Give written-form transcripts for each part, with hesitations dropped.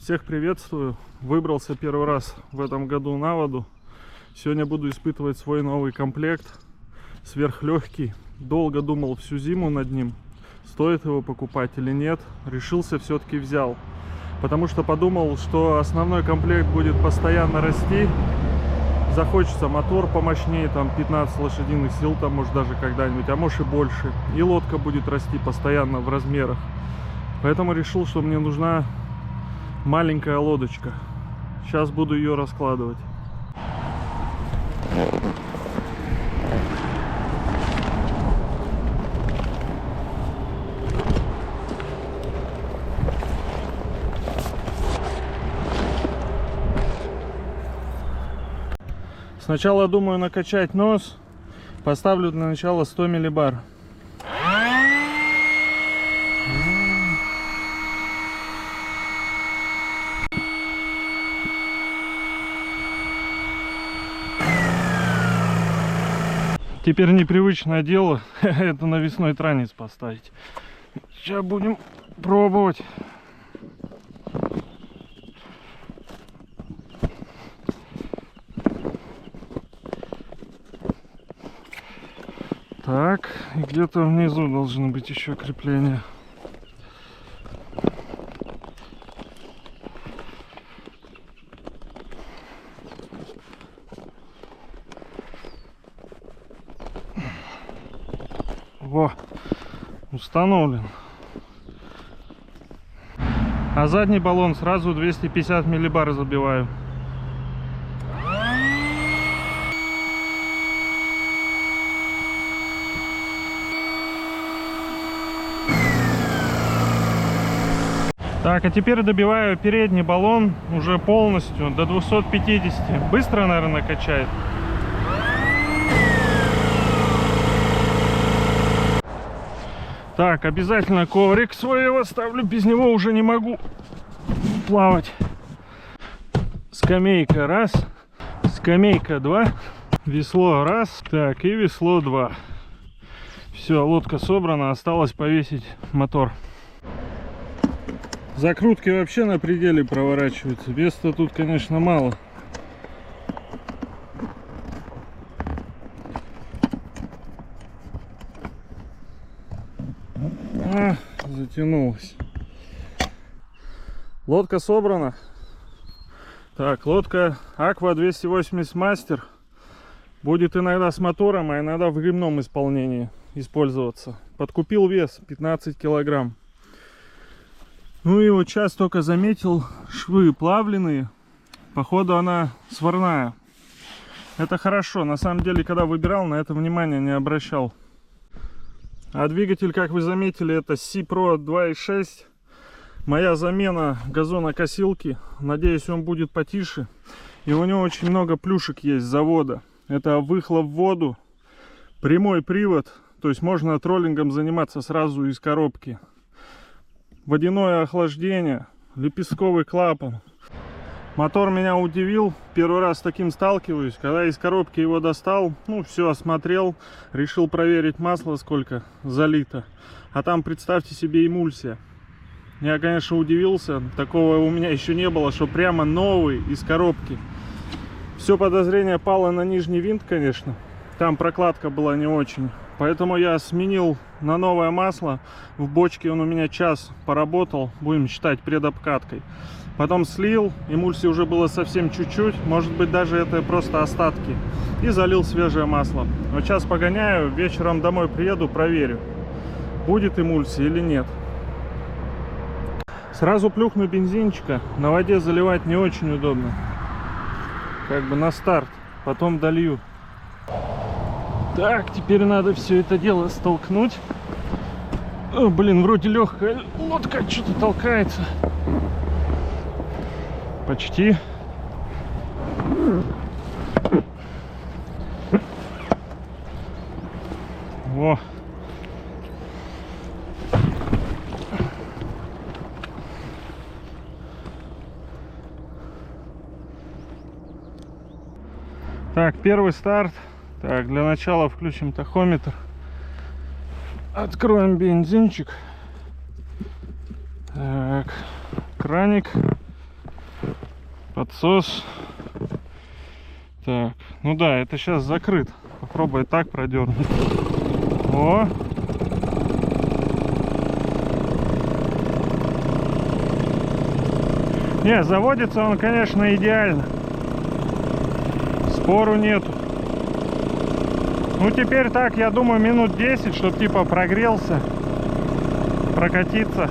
Всех приветствую. Выбрался первый раз в этом году на воду. Сегодня буду испытывать свой новый комплект. Сверхлегкий. Долго думал всю зиму над ним, стоит его покупать или нет. Решился, все-таки взял. Потому что подумал, что основной комплект будет постоянно расти. Захочется мотор помощнее, там 15 лошадиных сил, там может даже когда-нибудь, а может и больше. И лодка будет расти постоянно в размерах. Поэтому решил, что мне нужна маленькая лодочка. Сейчас буду ее раскладывать. Сначала думаю накачать нос. Поставлю для начала 100 миллибар. Теперь непривычное дело это навесной транец поставить. Сейчас будем пробовать. Так, и где-то внизу должны быть еще крепления. Во, установлен. А задний баллон сразу 250 миллибар забиваю. Так, а теперь добиваю передний баллон уже полностью до 250. Быстро, наверное, качает. Так, обязательно коврик свой оставлю, без него уже не могу плавать. Скамейка раз, скамейка два, весло раз, так, и весло два. Все, лодка собрана, осталось повесить мотор. Закрутки вообще на пределе проворачиваются. Веса тут, конечно, мало. Затянулась. Лодка собрана. Так, лодка Aqua 280 Master. Будет иногда с мотором, а иногда в гребном исполнении использоваться. Подкупил вес 15 килограмм. Ну и вот сейчас только заметил, швы плавленые. Походу она сварная. Это хорошо. На самом деле, когда выбирал, на это внимание не обращал. А двигатель, как вы заметили, это C-Pro 2.6. Моя замена газонокосилки. Надеюсь, он будет потише. И у него очень много плюшек есть с завода. Это выхлоп в воду, прямой привод. То есть можно троллингом заниматься сразу из коробки. Водяное охлаждение, лепестковый клапан. Мотор меня удивил. Первый раз с таким сталкиваюсь. Когда из коробки его достал, ну все, осмотрел. Решил проверить масло, сколько залито. А там, представьте себе, эмульсия. Я, конечно, удивился. Такого у меня еще не было, что прямо новый из коробки. Все подозрение пало на нижний винт, конечно. Там прокладка была не очень. Поэтому я сменил на новое масло. В бочке он у меня час поработал. Будем считать предобкаткой. Потом слил. Эмульсии уже было совсем чуть-чуть. Может быть, даже это просто остатки. И залил свежее масло. Вот сейчас погоняю. Вечером домой приеду, проверю, будет эмульсия или нет. Сразу плюхну бензинчика. На воде заливать не очень удобно. Как бы на старт. Потом долью. Так, теперь надо все это дело столкнуть. О, блин, вроде легкая лодка, что-то толкается. Почти. Во. Так, первый старт. Так, для начала включим тахометр. Откроем бензинчик. Так, краник. Подсос. Так, ну да, это сейчас закрыт. Попробуй так продернуть. О! Не, заводится он, конечно, идеально. Спору нету. Ну теперь так, я думаю, минут 10, чтобы типа прогрелся, прокатиться.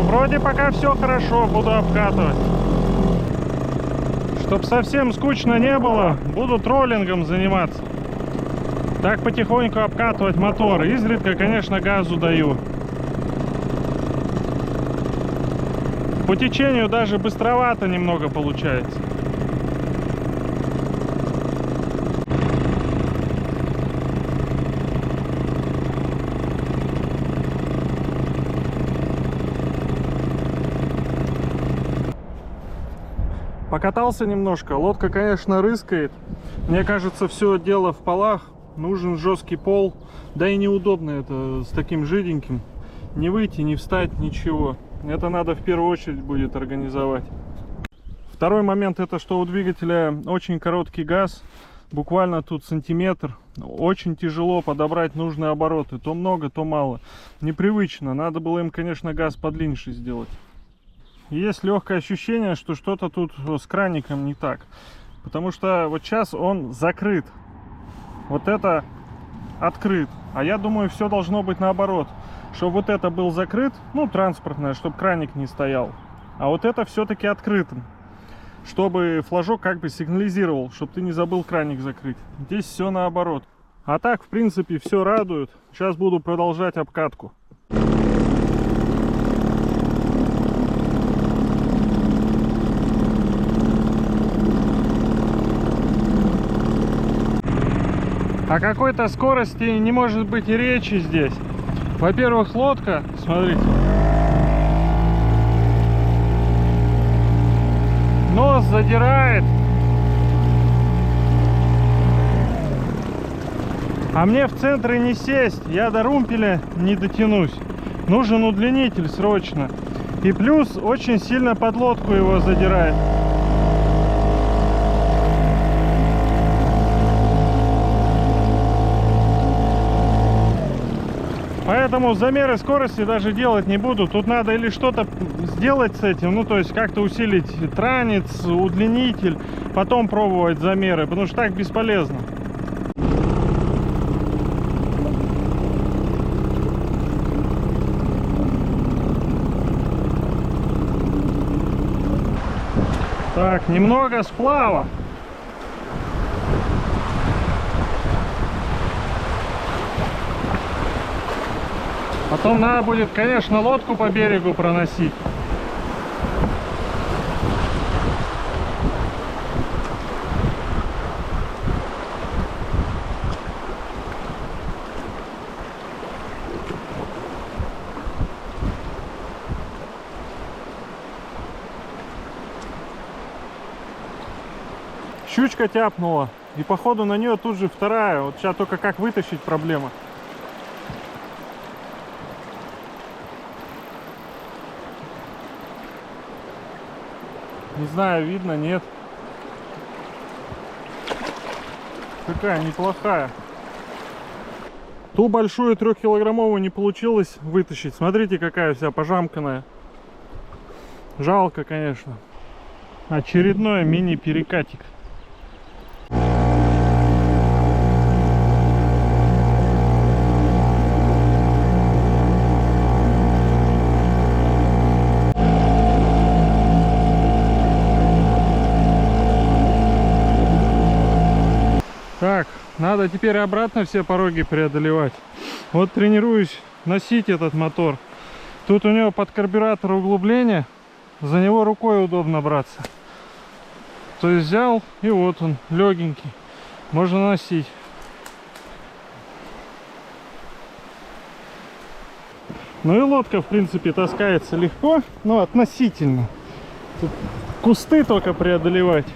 Вроде пока все хорошо, буду обкатывать. Чтоб совсем скучно не было, буду троллингом заниматься. Так потихоньку обкатывать мотор. Изредка, конечно, газу даю. По течению даже быстровато немного получается. Покатался немножко. Лодка, конечно, рыскает. Мне кажется, все дело в полах. Нужен жесткий пол. Да и неудобно это с таким жиденьким. Не выйти, не встать, ничего. Это надо в первую очередь будет организовать. Второй момент, это что у двигателя очень короткий газ. Буквально тут сантиметр. Очень тяжело подобрать нужные обороты. То много, то мало. Непривычно. Надо было им, конечно, газ подлиннее сделать. Есть легкое ощущение, что что-то тут с краником не так. Потому что вот сейчас он закрыт. Вот это открыт. А я думаю, все должно быть наоборот. Чтобы вот это был закрыт, ну, транспортное, чтобы краник не стоял. А вот это все-таки открытым. Чтобы флажок как бы сигнализировал, чтобы ты не забыл краник закрыть. Здесь все наоборот. А так, в принципе, все радует. Сейчас буду продолжать обкатку. О какой-то скорости не может быть и речи здесь. Во-первых, лодка, смотрите, нос задирает, а мне в центре не сесть, я до румпеля не дотянусь. Нужен удлинитель срочно. И плюс очень сильно под лодку его задирает. Поэтому замеры скорости даже делать не буду. Тут надо или что-то сделать с этим, ну то есть как-то усилить транец, удлинитель, потом пробовать замеры, потому что так бесполезно. Так, немного сплава. Потом надо будет, конечно, лодку по берегу проносить. Щучка тяпнула. И походу на нее тут же вторая. Вот сейчас только как вытащить проблема. Не знаю, видно, нет. Какая неплохая. Ту большую 3-килограммовую не получилось вытащить. Смотрите, какая вся пожамканная. Жалко, конечно. Очередной мини-перекатик. Так, надо теперь обратно все пороги преодолевать. Вот тренируюсь носить этот мотор. Тут у него под карбюратор углубление, за него рукой удобно браться. То есть взял, и вот он, легенький. можно носить. Ну и лодка, в принципе, таскается легко, но относительно. Тут кусты только преодолевать.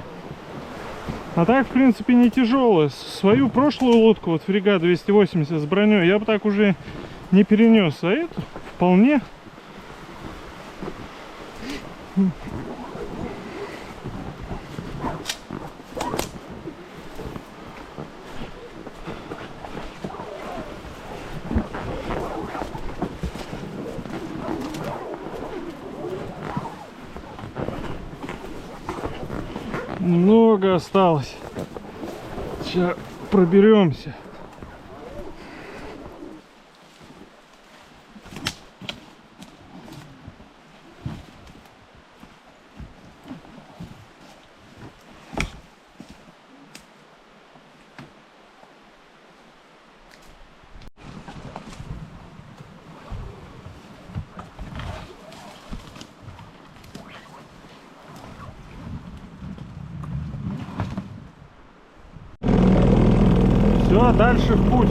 А так, в принципе, не тяжелая. Свою прошлую лодку, вот фрегат 280 с броней, я бы так уже не перенес. А эту вполне. Много осталось. Сейчас проберемся. Все, дальше в путь.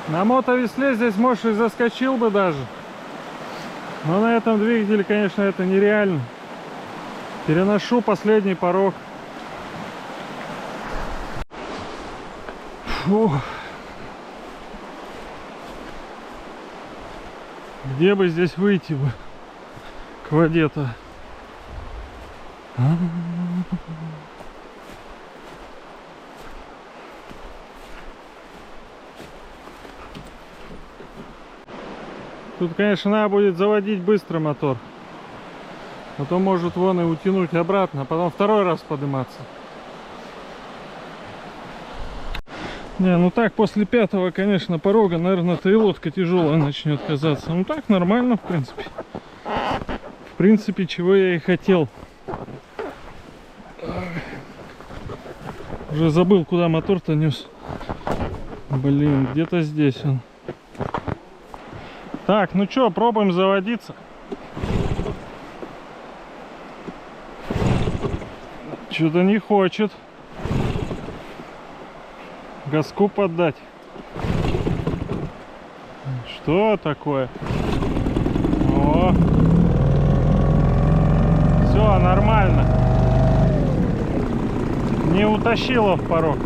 На мотовесле здесь, может, и заскочил бы даже. Но на этом двигателе, конечно, это нереально. Переношу последний порог. Фу. Где бы здесь выйти бы к воде-то? Тут, конечно, надо будет заводить быстро мотор. А то может вон и утянуть обратно, а потом второй раз подниматься. Не, ну так, после 5-го, конечно, порога, наверное-то и лодка тяжелая начнет казаться. Ну так, нормально, в принципе. В принципе, чего я и хотел. Уже забыл, куда мотор-то нес. Блин, где-то здесь он. Так, ну что, пробуем заводиться. Что-то не хочет газку поддать. Что такое? О, все нормально. Не утащило в порог.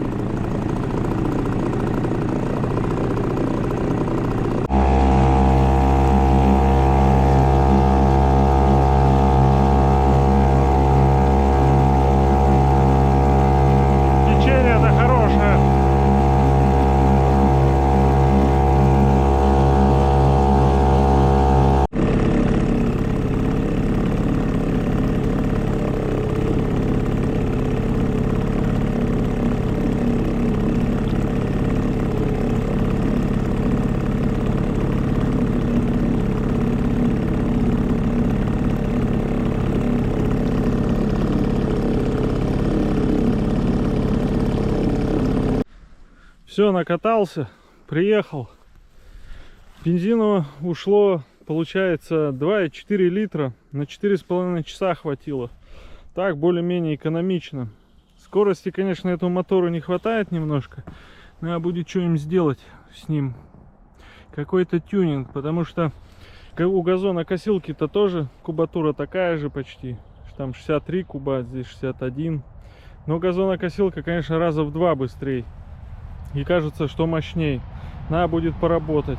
Все, накатался, приехал. Бензина ушло, получается, 2,4 литра. На 4,5 часа хватило. Так, более-менее экономично. Скорости, конечно, этому мотору не хватает немножко. Надо будет что-нибудь сделать с ним. Какой-то тюнинг, потому что у газонокосилки-то тоже кубатура такая же почти. Там 63 куба, здесь 61. Но газонокосилка, конечно, раза в 2 быстрее. И кажется, что мощней. Надо будет поработать.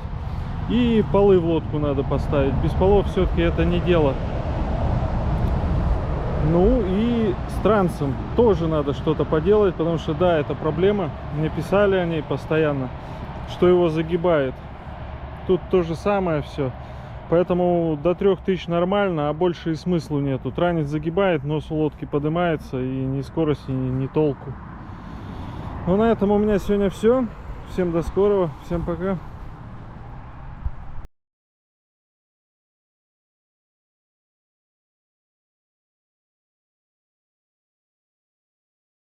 И полы в лодку надо поставить. Без полов все-таки это не дело. Ну и с трансом тоже надо что-то поделать, потому что, да, это проблема. Мне писали о ней постоянно, что его загибает. Тут то же самое все. Поэтому до 3000 нормально, а больше и смысла нету. Транец загибает, нос у лодки поднимается, и ни скорости, ни толку. Ну, на этом у меня сегодня все. Всем до скорого. Всем пока.